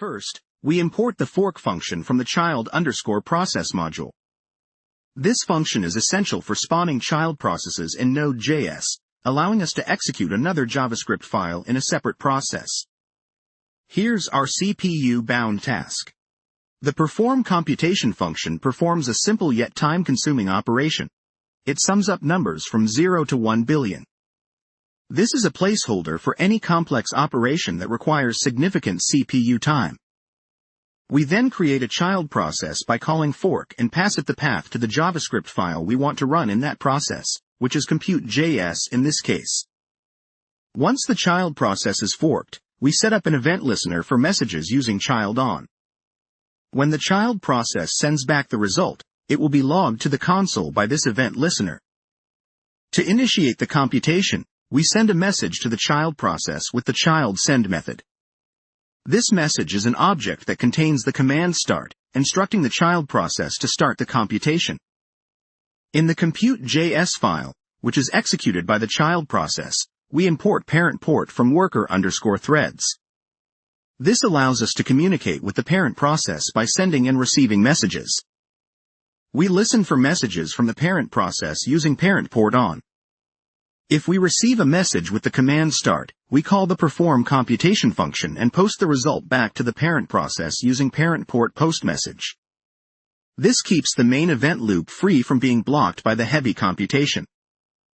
First, we import the fork function from the child_process module. This function is essential for spawning child processes in Node.js, allowing us to execute another JavaScript file in a separate process. Here's our CPU-bound task. The perform computation function performs a simple yet time-consuming operation. It sums up numbers from 0 to 1 billion. This is a placeholder for any complex operation that requires significant CPU time. We then create a child process by calling fork and pass it the path to the JavaScript file we want to run in that process, which is compute.js in this case. Once the child process is forked, we set up an event listener for messages using child_on. When the child process sends back the result, it will be logged to the console by this event listener. To initiate the computation, we send a message to the child process with the child send method. This message is an object that contains the command start, instructing the child process to start the computation. In the compute.js file, which is executed by the child process, we import parent port from worker_threads. This allows us to communicate with the parent process by sending and receiving messages. We listen for messages from the parent process using parent port on. If we receive a message with the command start, we call the perform computation function and post the result back to the parent process using parent port post message. This keeps the main event loop free from being blocked by the heavy computation.